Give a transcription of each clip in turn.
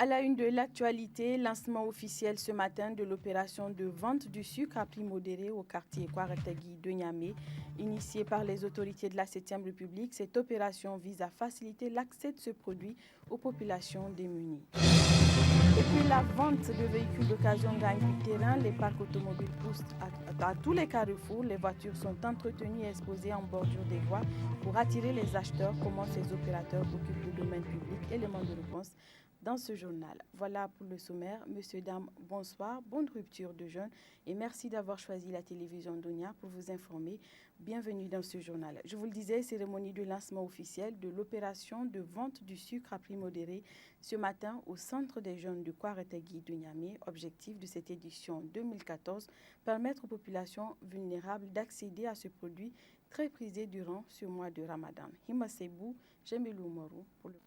À la une de l'actualité, lancement officiel ce matin de l'opération de vente du sucre à prix modéré au quartier Kwaretagui de Niamey. Initiée par les autorités de la 7e République, cette opération vise à faciliter l'accès de ce produit aux populations démunies. Et puis la vente de véhicules d'occasion gagne du terrain. Les parcs automobiles poussent à tous les carrefours. Les voitures sont entretenues et exposées en bordure des voies pour attirer les acheteurs. Comment ces opérateurs occupent le domaine public? Élément de réponse dans ce journal. Voilà pour le sommaire. Monsieur, dames, bonsoir, bonne rupture de jeûne et merci d'avoir choisi la télévision Donia pour vous informer. Bienvenue dans ce journal. Je vous le disais, cérémonie de lancement officiel de l'opération de vente du sucre à prix modéré ce matin au centre des jeunes de Kwaretagui de Niamey. Objectif de cette édition 2014, permettre aux populations vulnérables d'accéder à ce produit très prisé durant ce mois de Ramadan. Hima Sebou, Jemilou Morou pour le...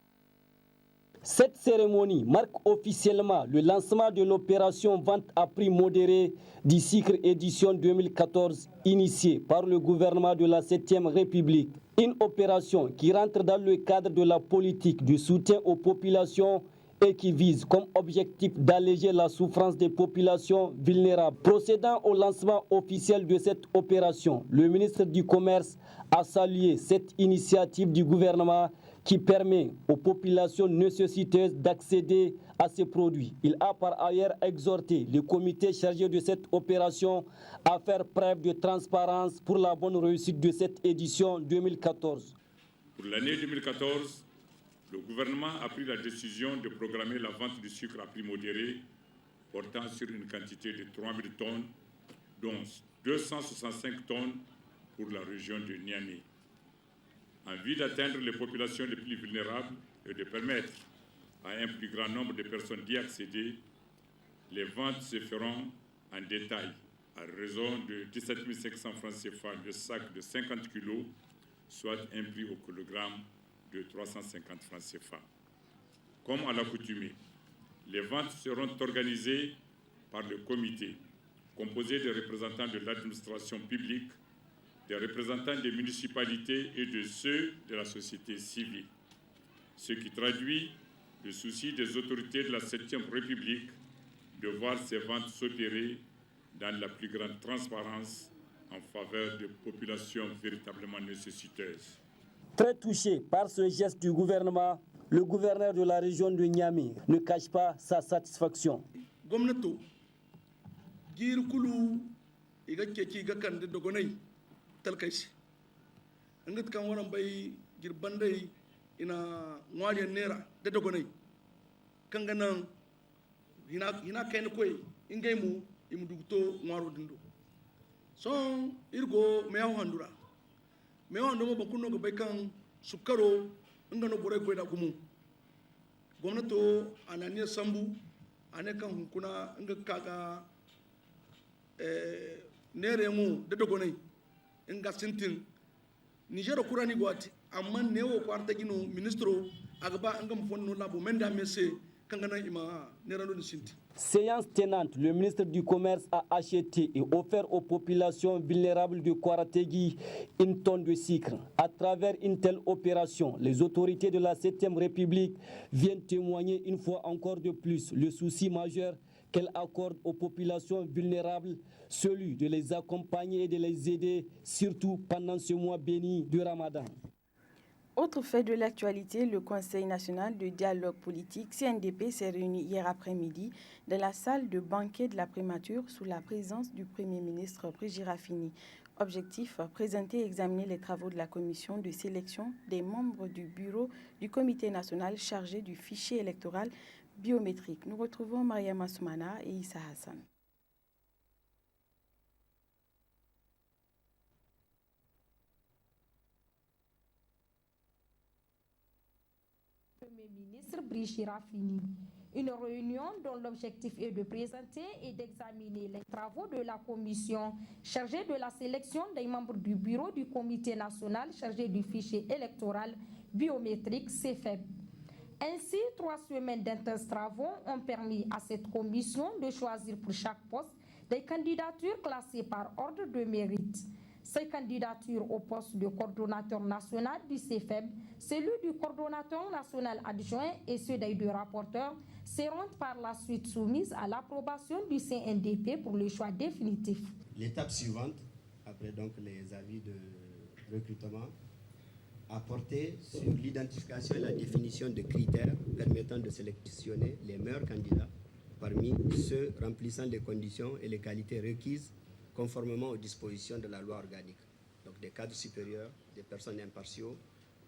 Cette cérémonie marque officiellement le lancement de l'opération vente à prix modéré du sucre édition 2014 initiée par le gouvernement de la 7e République. Une opération qui rentre dans le cadre de la politique de soutien aux populations et qui vise comme objectif d'alléger la souffrance des populations vulnérables. Procédant au lancement officiel de cette opération, le ministre du Commerce a salué cette initiative du gouvernement qui permet aux populations nécessiteuses d'accéder à ces produits. Il a par ailleurs exhorté le comité chargé de cette opération à faire preuve de transparence pour la bonne réussite de cette édition 2014. Pour l'année 2014, le gouvernement a pris la décision de programmer la vente du sucre à prix modéré portant sur une quantité de 3000 tonnes, dont 265 tonnes pour la région de Niamey. En vue d'atteindre les populations les plus vulnérables et de permettre à un plus grand nombre de personnes d'y accéder, les ventes se feront en détail à raison de 17 500 francs CFA le sac de 50 kg, soit un prix au kilogramme de 350 francs CFA. Comme à l'accoutumée, les ventes seront organisées par le comité, composé des représentants de l'administration publique, des représentants des municipalités et de ceux de la société civile, ce qui traduit le souci des autorités de la 7e République de voir ces ventes s'opérer dans la plus grande transparence en faveur de populations véritablement nécessiteuses. Très touché par ce geste du gouvernement, le gouverneur de la région de Niamey ne cache pas sa satisfaction. talkaisi angat kan waran bai girbandai ina ngwariyan nera da dogonai kan ganan hina kai koi ingai mu imduguto ngwaro dindo son irgo me handura me hando mo bakuno go bai kan sukaro ngano borai koi da gumu gwamnato ananiya sambu ane kan hunkuna nga kaga nere mu da dogonai nga sintin Niger kurani gwati amma newo kwarta gino ministro agba ngam fonno labo menda messe kangana ima nerano ni sinti. Séance tenante, le ministre du Commerce a acheté et offert aux populations vulnérables de Kwaretagui une tonne de sucre. À travers une telle opération, les autorités de la 7e République viennent témoigner une fois encore de plus le souci majeur qu'elle accorde aux populations vulnérables, celui de les accompagner et de les aider, surtout pendant ce mois béni du Ramadan. Autre fait de l'actualité, le Conseil national de dialogue politique, CNDP, s'est réuni hier après-midi dans la salle de banquet de la primature sous la présence du Premier ministre Brigitte Raffini. Objectif, présenter et examiner les travaux de la commission de sélection des membres du bureau du comité national chargé du fichier électoral biométrique. Nous retrouvons Mariama Soumana et Issa Hassan. Premier ministre Brigitte Raffini. Une réunion dont l'objectif est de présenter et d'examiner les travaux de la commission chargée de la sélection des membres du bureau du comité national chargé du fichier électoral biométrique CFEB. Ainsi, 3 semaines d'intenses travaux ont permis à cette commission de choisir pour chaque poste des candidatures classées par ordre de mérite. Ces candidatures au poste de coordonnateur national du CFEB, celui du coordonnateur national adjoint et ceux des deux rapporteurs seront par la suite soumises à l'approbation du CNDP pour le choix définitif. L'étape suivante, après donc les avis de recrutement, a porté sur l'identification et la définition de critères permettant de sélectionner les meilleurs candidats parmi ceux remplissant les conditions et les qualités requises conformément aux dispositions de la loi organique. Donc des cadres supérieurs, des personnes impartiaux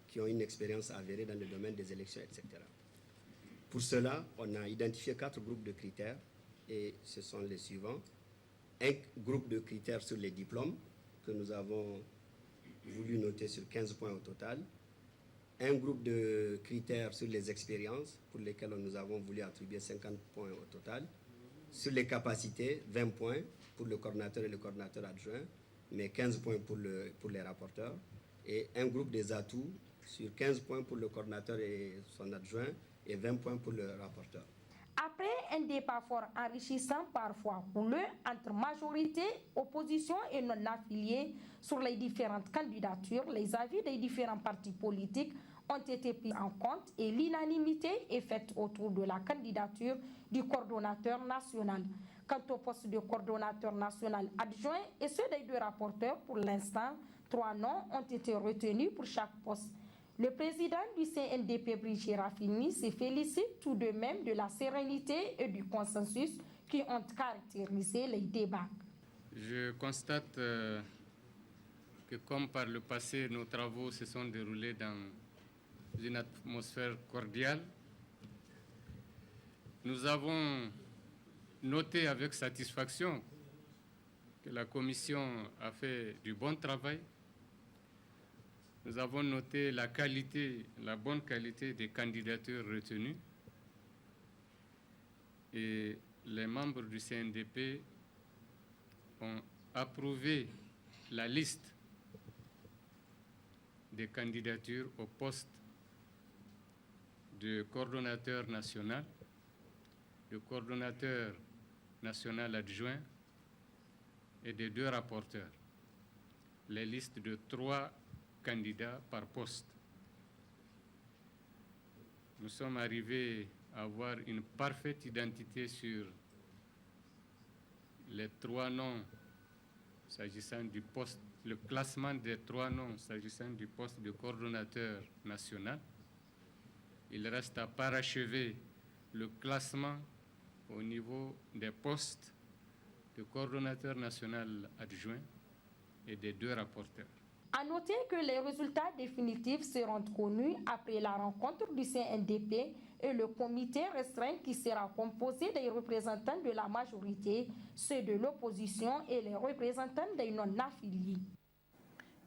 qui ont une expérience avérée dans le domaine des élections, etc. Pour cela, on a identifié 4 groupes de critères et ce sont les suivants. Un groupe de critères sur les diplômes que nous avons voulu noter sur 15 points au total. Un groupe de critères sur les expériences pour lesquels nous avons voulu attribuer 50 points au total. Sur les capacités, 20 points pour le coordinateur et le coordinateur adjoint, mais 15 points pour les rapporteurs. Et un groupe des atouts sur 15 points pour le coordinateur et son adjoint et 20 points pour le rapporteur. Après un débat fort enrichissant parfois houleux entre majorité, opposition et non-affiliés sur les différentes candidatures, les avis des différents partis politiques ont été pris en compte et l'unanimité est faite autour de la candidature du coordonnateur national. Quant au poste de coordonnateur national adjoint et ceux des deux rapporteurs, pour l'instant, 3 noms ont été retenus pour chaque poste. Le président du CNDP, Brigitte Raffini, se félicite tout de même de la sérénité et du consensus qui ont caractérisé les débats. Je constate que comme par le passé, nos travaux se sont déroulés dans une atmosphère cordiale. Nous avons noté avec satisfaction que la Commission a fait du bon travail. Nous avons noté la bonne qualité des candidatures retenues et les membres du CNDP ont approuvé la liste des candidatures au poste de coordonnateur national, de coordonnateur national adjoint et de 2 rapporteurs. Les listes de 3 candidats par poste. Nous sommes arrivés à avoir une parfaite identité sur les 3 noms s'agissant du poste, le classement des 3 noms s'agissant du poste de coordonnateur national. Il reste à parachever le classement au niveau des postes de coordonnateur national adjoint et des 2 rapporteurs. À noter que les résultats définitifs seront connus après la rencontre du CNDP et le comité restreint qui sera composé des représentants de la majorité, ceux de l'opposition et les représentants des non-affiliés.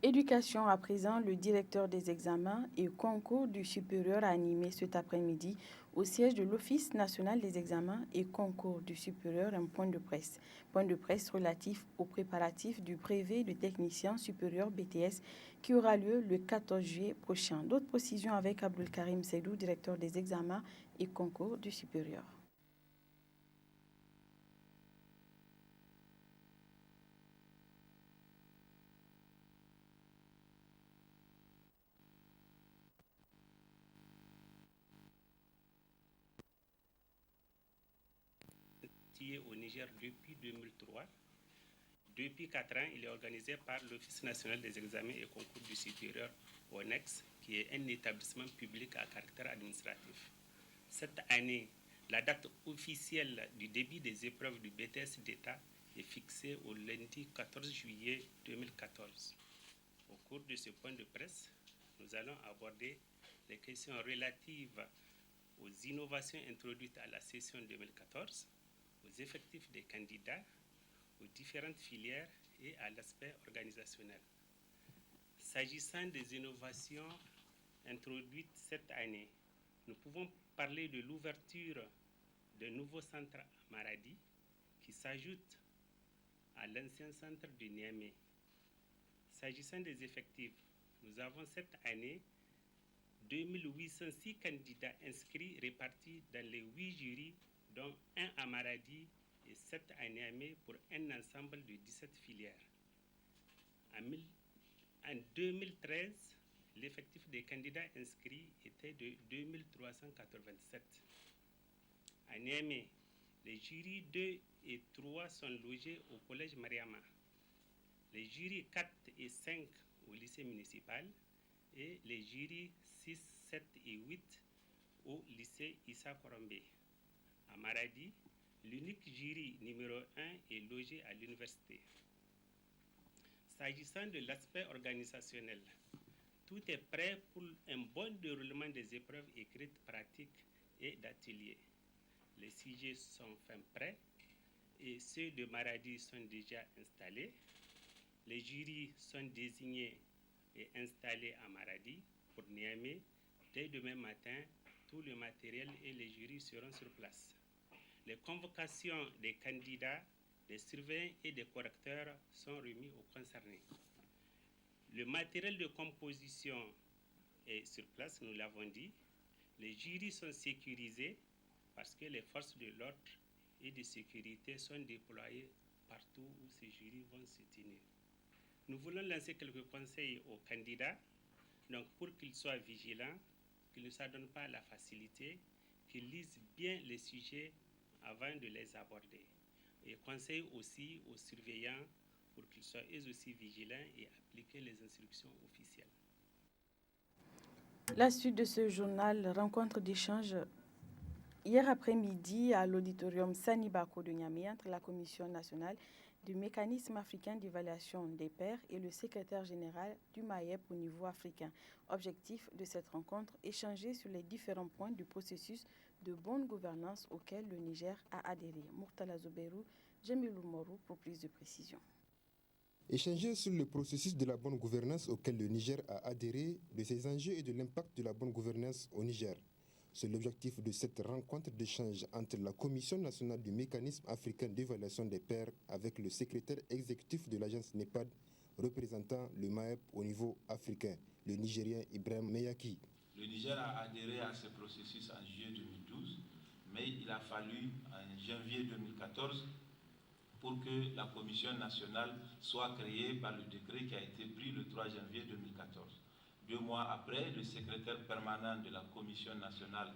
Éducation à présent, le directeur des examens et concours du supérieur a animé cet après-midi au siège de l'Office national des examens et concours du supérieur un point de presse relatif aux préparatifs du brevet de technicien supérieur BTS qui aura lieu le 14 juillet prochain. D'autres précisions avec Abdul Karim Seydou, directeur des examens et concours du supérieur. Au Niger depuis 2003. Depuis 4 ans, il est organisé par l'Office national des examens et concours du supérieur, ONEX, qui est un établissement public à caractère administratif. Cette année, la date officielle du début des épreuves du BTS d'État est fixée au lundi 14 juillet 2014. Au cours de ce point de presse, nous allons aborder les questions relatives aux innovations introduites à la session 2014, aux effectifs des candidats, aux différentes filières et à l'aspect organisationnel. S'agissant des innovations introduites cette année, nous pouvons parler de l'ouverture d'un nouveau centre à Maradi qui s'ajoute à l'ancien centre de Niamey. S'agissant des effectifs, nous avons cette année 2806 candidats inscrits répartis dans les 8 jurys, dont 1 à Maradi et 7 à Niamey pour un ensemble de 17 filières. En 2013, l'effectif des candidats inscrits était de 2387. À Niamey, les jurys 2 et 3 sont logés au collège Mariama, les jurys 4 et 5 au lycée municipal et les jurys 6, 7 et 8 au lycée Issa Korombe. À Maradi, l'unique jury numéro 1 est logé à l'université. S'agissant de l'aspect organisationnel, tout est prêt pour un bon déroulement des épreuves écrites, pratiques et d'ateliers. Les sujets sont fin prêts et ceux de Maradi sont déjà installés. Les jurys sont désignés et installés à Maradi. Pour Niamey, dès demain matin, tout le matériel et les jurys seront sur place. Les convocations des candidats, des surveillants et des correcteurs sont remis aux concernés. Le matériel de composition est sur place, nous l'avons dit. Les jurys sont sécurisés parce que les forces de l'ordre et de sécurité sont déployées partout où ces jurys vont se tenir. Nous voulons lancer quelques conseils aux candidats, donc pour qu'ils soient vigilants, qu'ils ne s'adonnent pas à la facilité, qu'ils lisent bien les sujets avant de les aborder. Et conseil aussi aux surveillants pour qu'ils soient eux aussi vigilants et appliquer les instructions officielles. La suite de ce journal, rencontre d'échange hier après-midi à l'auditorium Sani Bako de Niamey entre la Commission nationale du mécanisme africain d'évaluation des pairs et le secrétaire général du MAEP au niveau africain. Objectif de cette rencontre, échanger sur les différents points du processus de bonne gouvernance auquel le Niger a adhéré. Murtala Zouberou, Djemilou Morou pour plus de précisions. Échanger sur le processus de la bonne gouvernance auquel le Niger a adhéré, de ses enjeux et de l'impact de la bonne gouvernance au Niger. C'est l'objectif de cette rencontre d'échange entre la Commission nationale du mécanisme africain d'évaluation des pairs avec le secrétaire exécutif de l'agence NEPAD représentant le MAEP au niveau africain, le Nigérien Ibrahim Meyaki. Le Niger a adhéré à ce processus en juillet 2012, mais il a fallu en janvier 2014 pour que la Commission nationale soit créée par le décret qui a été pris le 3 janvier 2014. 2 mois après, le secrétaire permanent de la Commission nationale,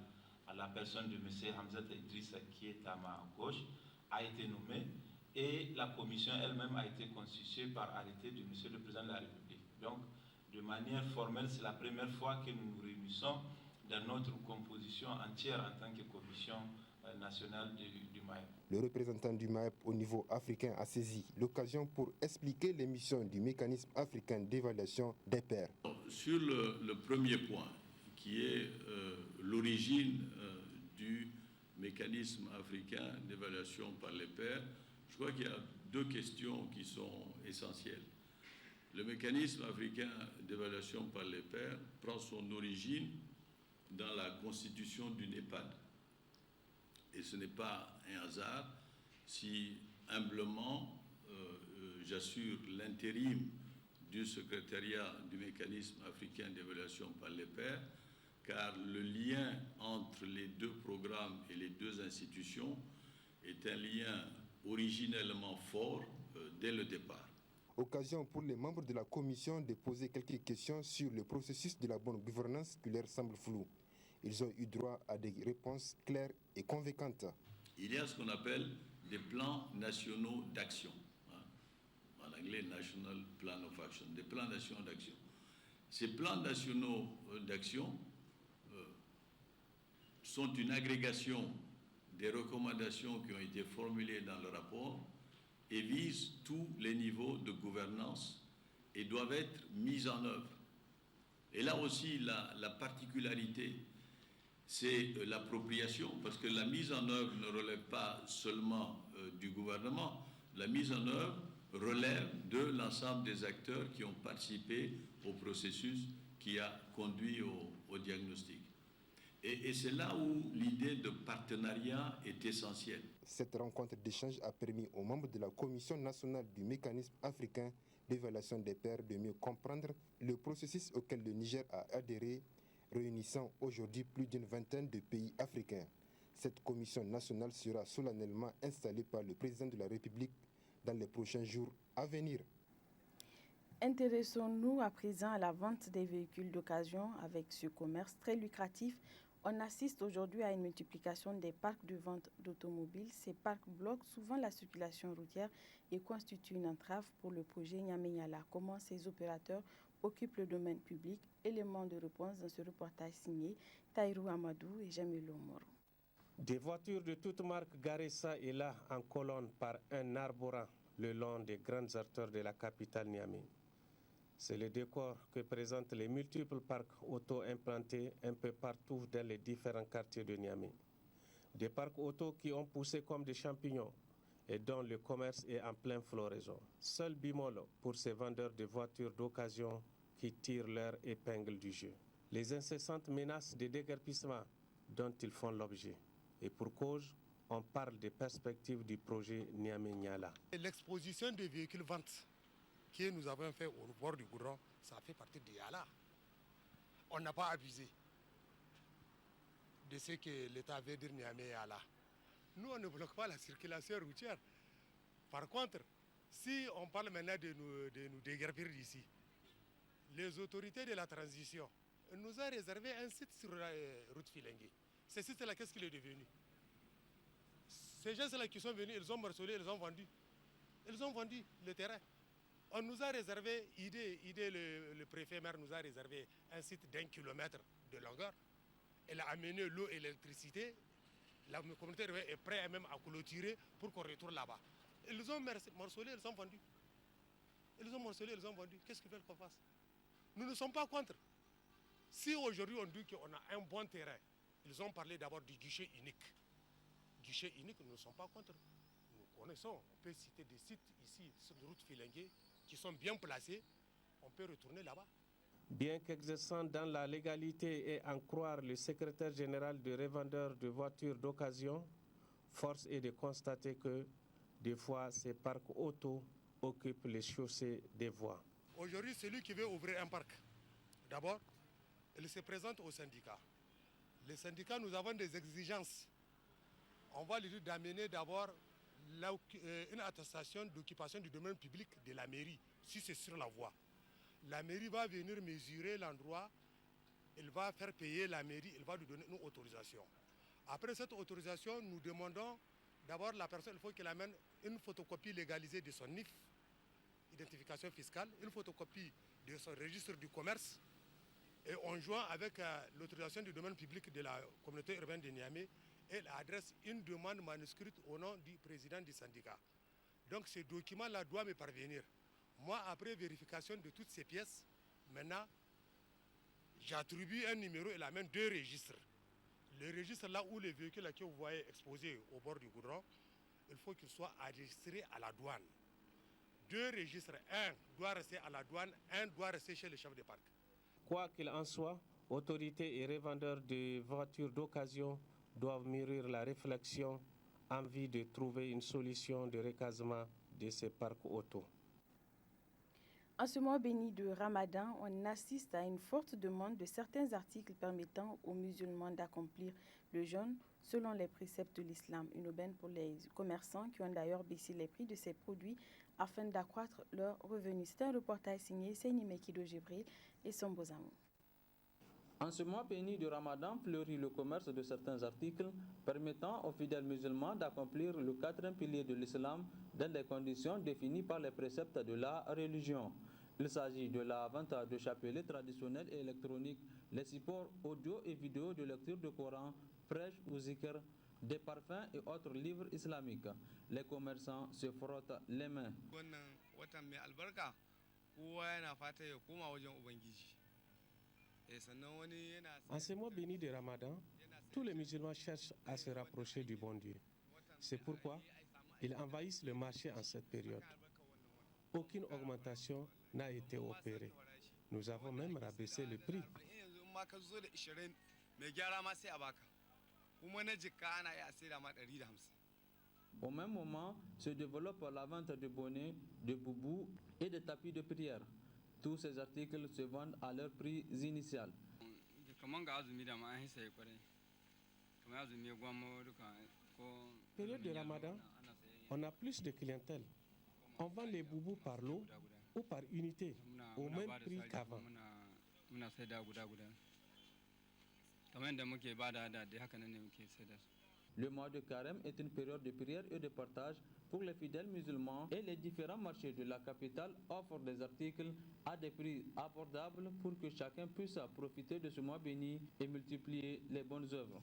à la personne de M. Hamzat Idrissa, qui est à ma gauche, a été nommé et la commission elle-même a été constituée par arrêté de M. le Président de la République. Donc, de manière formelle, c'est la première fois que nous nous réunissons dans notre composition entière en tant que commission nationale du MAEP. Le représentant du MAEP au niveau africain a saisi l'occasion pour expliquer les missions du mécanisme africain d'évaluation des pairs. Sur le premier point, qui est l'origine du mécanisme africain d'évaluation par les pairs, je crois qu'il y a 2 questions qui sont essentielles. Le mécanisme africain d'évaluation par les pairs prend son origine dans la constitution du NEPAD. Et ce n'est pas un hasard si humblement j'assure l'intérim du secrétariat du mécanisme africain d'évaluation par les pairs, car le lien entre les 2 programmes et les 2 institutions est un lien originellement fort dès le départ. Occasion pour les membres de la commission de poser quelques questions sur le processus de la bonne gouvernance qui leur semble flou. Ils ont eu droit à des réponses claires et convaincantes. Il y a ce qu'on appelle des plans nationaux d'action. En anglais, National Plan of Action, des plans nationaux d'action. Ces plans nationaux d'action sont une agrégation des recommandations qui ont été formulées dans le rapport et visent tous les niveaux de gouvernance et doivent être mis en œuvre. Et là aussi, la particularité, c'est l'appropriation, parce que la mise en œuvre ne relève pas seulement du gouvernement, la mise en œuvre relève de l'ensemble des acteurs qui ont participé au processus qui a conduit au diagnostic. Et c'est là où l'idée de partenariat est essentielle. Cette rencontre d'échange a permis aux membres de la Commission nationale du mécanisme africain d'évaluation des pairs de mieux comprendre le processus auquel le Niger a adhéré, réunissant aujourd'hui plus d'une vingtaine de pays africains. Cette commission nationale sera solennellement installée par le président de la République dans les prochains jours à venir. Intéressons-nous à présent à la vente des véhicules d'occasion. Avec ce commerce très lucratif, on assiste aujourd'hui à une multiplication des parcs de vente d'automobiles. Ces parcs bloquent souvent la circulation routière et constituent une entrave pour le projet Niamey-Niala. Comment ces opérateurs occupent le domaine public? Élément de réponse dans ce reportage signé Taïrou Amadou et Jamilo Moro. Des voitures de toutes marques garées ça et là en colonne par un arborat le long des grandes artères de la capitale Niamey. C'est le décor que présentent les multiples parcs auto implantés un peu partout dans les différents quartiers de Niamey. Des parcs auto qui ont poussé comme des champignons et dont le commerce est en pleine floraison. Seul Bimolo pour ces vendeurs de voitures d'occasion qui tirent leur épingle du jeu. Les incessantes menaces de déguerpissement dont ils font l'objet. Et pour cause, on parle des perspectives du projet Niamey-Niala. L'exposition des véhicules ventes que nous avons fait au bord du goudron, ça fait partie de Niala. On n'a pas abusé de ce que l'État veut dire Niamey-Niala. Nous, on ne bloque pas la circulation routière. Par contre, si on parle maintenant de nous déguerpir d'ici, les autorités de la transition nous ont réservé un site sur la route Filengue. Ce site-là, qu'est-ce qu'il est devenu? Ces gens-là qui sont venus, ils ont morcelé, ils ont vendu. Ils ont vendu le terrain. On nous a réservé, le préfet maire nous a réservé un site d'1 kilomètre de longueur. Elle a amené l'eau et l'électricité. La communauté est prête même à clôturer pour qu'on retourne là-bas. Ils ont morcelé, ils ont vendu. Ils ont morcelé, ils ont vendu. Qu'est-ce qu'ils veulent qu'on fasse? Nous ne sommes pas contre. Si aujourd'hui on dit qu'on a un bon terrain, ils ont parlé d'abord du guichet unique. Guichet unique, nous ne sommes pas contre. Nous connaissons, on peut citer des sites ici sur la route Filengue qui sont bien placés, on peut retourner là-bas. Bien qu'exerçant dans la légalité et en croire le secrétaire général de revendeurs de voitures d'occasion, force est de constater que des fois ces parcs auto occupent les chaussées des voies. Aujourd'hui, celui qui veut ouvrir un parc, d'abord, il se présente au syndicat. Les syndicats, nous avons des exigences. On va lui dire d'amener d'abord une attestation d'occupation du domaine public de la mairie, si c'est sur la voie. La mairie va venir mesurer l'endroit, elle va faire payer la mairie, elle va lui donner une autorisation. Après cette autorisation, nous demandons d'abord la personne, il faut qu'elle amène une photocopie légalisée de son NIF, identification fiscale, une photocopie de son registre du commerce, et en jouant avec l'autorisation du domaine public de la communauté urbaine de Niamey, elle adresse une demande manuscrite au nom du président du syndicat. Donc ce document-là doit me parvenir. Moi, après vérification de toutes ces pièces, maintenant, j'attribue un numéro et l'amène 2 registres. Le registre là où les véhicules que vous voyez exposés au bord du goudron, il faut qu'ils soient enregistrés à la douane. 2 registres, un doit rester à la douane, un doit rester chez le chef de parc. Quoi qu'il en soit, autorités et revendeurs de voitures d'occasion doivent mûrir la réflexion en vue de trouver une solution de recasement de ces parcs auto. En ce mois béni de Ramadan, on assiste à une forte demande de certains articles permettant aux musulmans d'accomplir le jeûne selon les préceptes de l'islam. Une aubaine pour les commerçants qui ont d'ailleurs baissé les prix de ces produits afin d'accroître leurs revenus. C'est un reportage signé Seyni Mekido Jibril et son Bozamou. En ce mois béni de Ramadan, fleurit le commerce de certains articles permettant aux fidèles musulmans d'accomplir le 4e pilier de l'islam dans des conditions définies par les préceptes de la religion. Il s'agit de la vente de chapelets traditionnels et électroniques, les supports audio et vidéo de lecture de Coran, prêches ou zikr, des parfums et autres livres islamiques. Les commerçants se frottent les mains. En ce mois béni de Ramadan, tous les musulmans cherchent à se rapprocher du bon Dieu. C'est pourquoi ils envahissent le marché en cette période. Aucune augmentation n'a été opérée. Nous avons même rabaissé le prix. Au même moment, se développe la vente de bonnets, de boubous et de tapis de prière. Tous ces articles se vendent à leur prix initial. Période de Ramadan, on a plus de clientèle. On vend les boubous par lot ou par unité au même prix qu'avant. Le mois de carême est une période de prière et de partage pour les fidèles musulmans et les différents marchés de la capitale offrent des articles à des prix abordables pour que chacun puisse profiter de ce mois béni et multiplier les bonnes œuvres.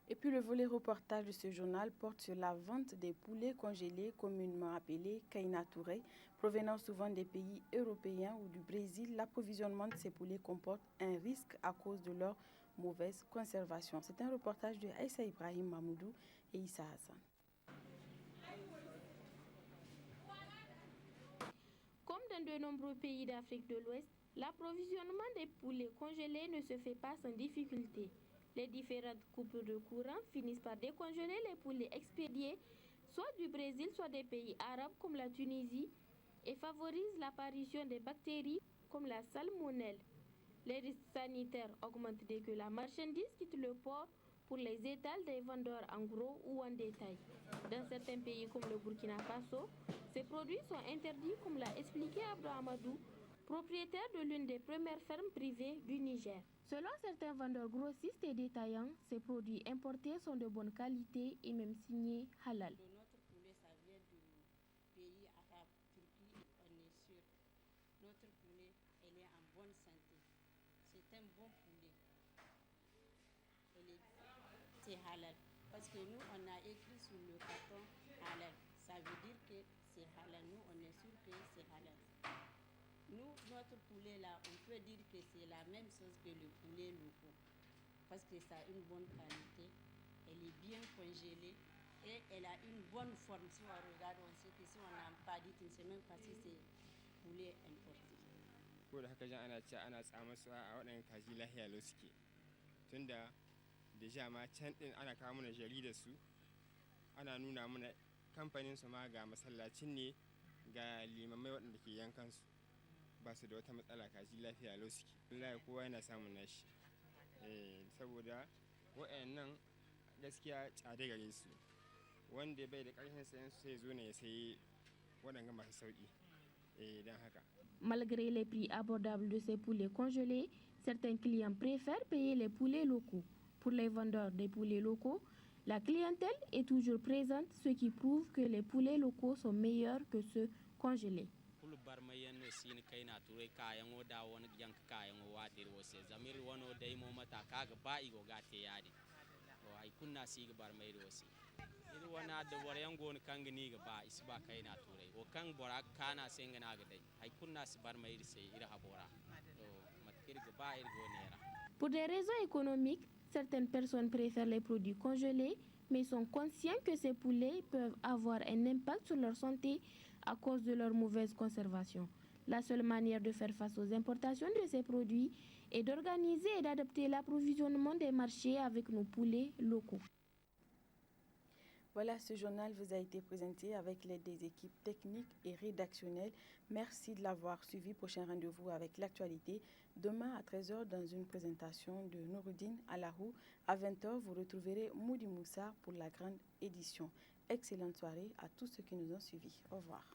Et puis le volet reportage de ce journal porte sur la vente des poulets congelés, communément appelés kainatouré, provenant souvent des pays européens ou du Brésil. L'approvisionnement de ces poulets comporte un risque à cause de leur mauvaise conservation. C'est un reportage de Aïssa Ibrahim Mamoudou et Issa Hassan. Comme dans de nombreux pays d'Afrique de l'Ouest, l'approvisionnement des poulets congelés ne se fait pas sans difficulté. Les différentes coupures de courant finissent par décongeler les poulets expédiés, soit du Brésil, soit des pays arabes comme la Tunisie, et favorisent l'apparition des bactéries comme la salmonelle. Les risques sanitaires augmentent dès que la marchandise quitte le port pour les étals des vendeurs en gros ou en détail. Dans certains pays comme le Burkina Faso, ces produits sont interdits comme l'a expliqué Abdou Amadou, propriétaire de l'une des premières fermes privées du Niger. Selon certains vendeurs grossistes et détaillants, ces produits importés sont de bonne qualité et même signés halal. Notre poulet, ça vient du pays arabe, Turquie, on est sûr. Notre poulet, elle est en bonne santé. C'est un bon poulet. C'est halal. Parce que nous, on a écrit sur le carton halal. Ça veut dire que c'est halal. Nous, on est sûr que c'est halal. Nous, notre poulet là, on peut dire que c'est la même chose que le poulet local. Parce que ça a une bonne qualité, elle est bien congelée et elle a une bonne forme. Si on regarde, on sait que si on n'a pas dit, on ne sait même pas si c'est poulet importé. Ko da haka jan ana cewa ana tsama su a waɗannan kaji lahiya lau suke. Tunda deja ma can ɗin ana kawo mana jaridar su, ana nuna mana kamfanin su ma ga masallacin ne ga limamai waɗanda ke yankan su. Ba su da wata matsala kaji lafiya lau suke. Wallahi kowa yana samun nashi. Saboda waɗannan gaskiya tsada gare su. Wanda bai da ƙarfin sayan su sai zo ne ya sayi waɗanga masu sauƙi. Don haka. Malgré les prix abordables de ces poulets congelés, certains clients préfèrent payer les poulets locaux. Pour les vendeurs des poulets locaux, la clientèle est toujours présente, ce qui prouve que les poulets locaux sont meilleurs que ceux congelés. Pour des raisons économiques, certaines personnes préfèrent les produits congelés, mais sont conscients que ces poulets peuvent avoir un impact sur leur santé à cause de leur mauvaise conservation. La seule manière de faire face aux importations de ces produits est d'organiser et d'adapter l'approvisionnement des marchés avec nos poulets locaux. Voilà, ce journal vous a été présenté avec l'aide des équipes techniques et rédactionnelles. Merci de l'avoir suivi. Prochain rendez-vous avec l'actualité. Demain à 13h dans une présentation de Nouroudine Alahou. À 20h, vous retrouverez Moudi Moussa pour la grande édition. Excellente soirée à tous ceux qui nous ont suivis. Au revoir.